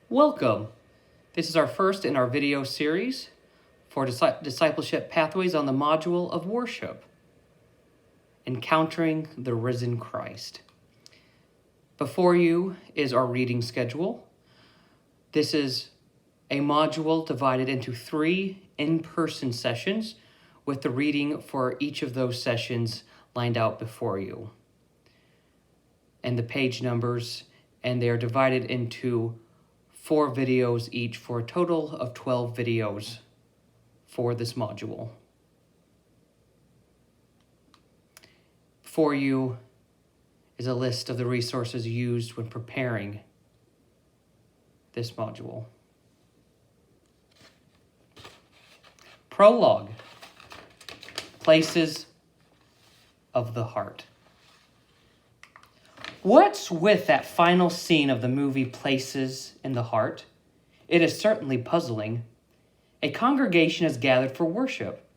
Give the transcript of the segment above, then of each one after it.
Welcome. This is our first in our video series for discipleship pathways on the module of worship, encountering the risen Christ. Before you is our reading schedule. This is a module divided into 3 in-person sessions with the reading for each of those sessions lined out before you and the page numbers, and they are divided into 4 videos each for a total of 12 videos for this module. For you is a list of the resources used when preparing this module. Prologue, Places of the Heart. What's with that final scene of the movie Places in the Heart? It is certainly puzzling. A congregation is gathered for worship,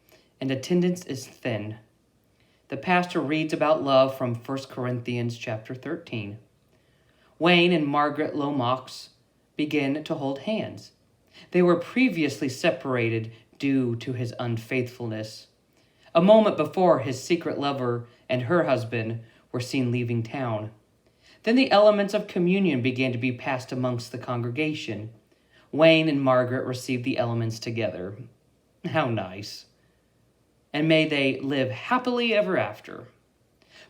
and attendance is thin. The pastor reads about love from 1 Corinthians chapter 13. Wayne and Margaret Lomax begin to hold hands. They were previously separated due to his unfaithfulness. A moment before, his secret lover and her husband were seen leaving town. Then the elements of communion began to be passed amongst the congregation. Wayne and Margaret received the elements together. How nice. And may they live happily ever after.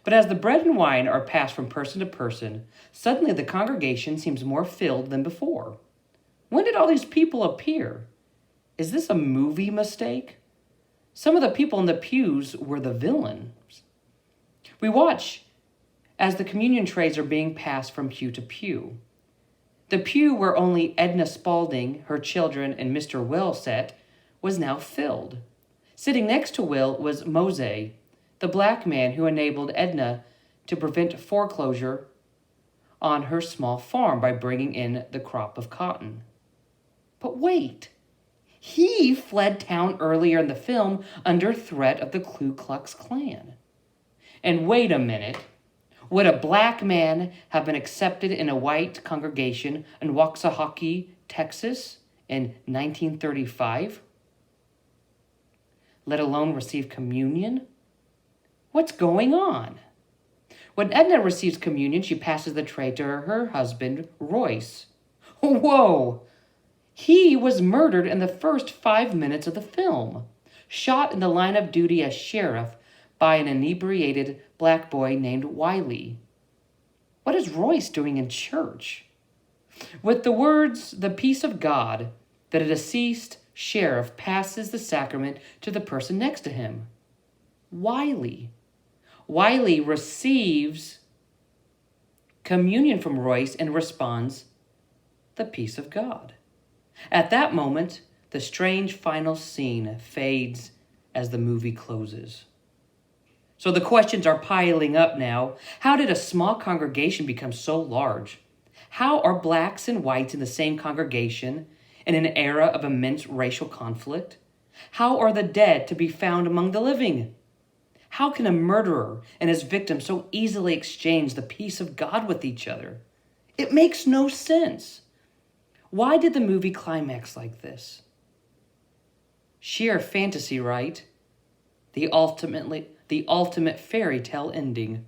But as the bread and wine are passed from person to person, suddenly the congregation seems more filled than before. When did all these people appear? Is this a movie mistake? Some of the people in the pews were the villains. We watch as the communion trays are being passed from pew to pew. The pew where only Edna Spaulding, her children, and Mr. Will sat was now filled. Sitting next to Will was Mose, the black man who enabled Edna to prevent foreclosure on her small farm by bringing in the crop of cotton. But wait, he fled town earlier in the film under threat of the Ku Klux Klan. And wait a minute, would a black man have been accepted in a white congregation in Waxahachie, Texas in 1935? Let alone receive communion? What's going on? When Edna receives communion, she passes the tray to her husband, Royce. Whoa! He was murdered in the first 5 minutes of the film, shot in the line of duty as sheriff by an inebriated black boy named Wiley. What is Royce doing in church? With the words, "the peace of God," that a deceased sheriff passes the sacrament to the person next to him. Wiley receives communion from Royce and responds, "the peace of God." At that moment, the strange final scene fades as the movie closes. So the questions are piling up now. How did a small congregation become so large? How are blacks and whites in the same congregation in an era of immense racial conflict? How are the dead to be found among the living? How can a murderer and his victim so easily exchange the peace of God with each other? It makes no sense. Why did the movie climax like this? Sheer fantasy, right? The ultimate fairy tale ending.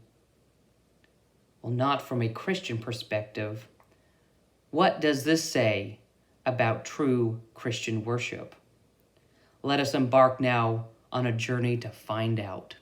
Well, not from a Christian perspective. What does this say about true Christian worship? Let us embark now on a journey to find out.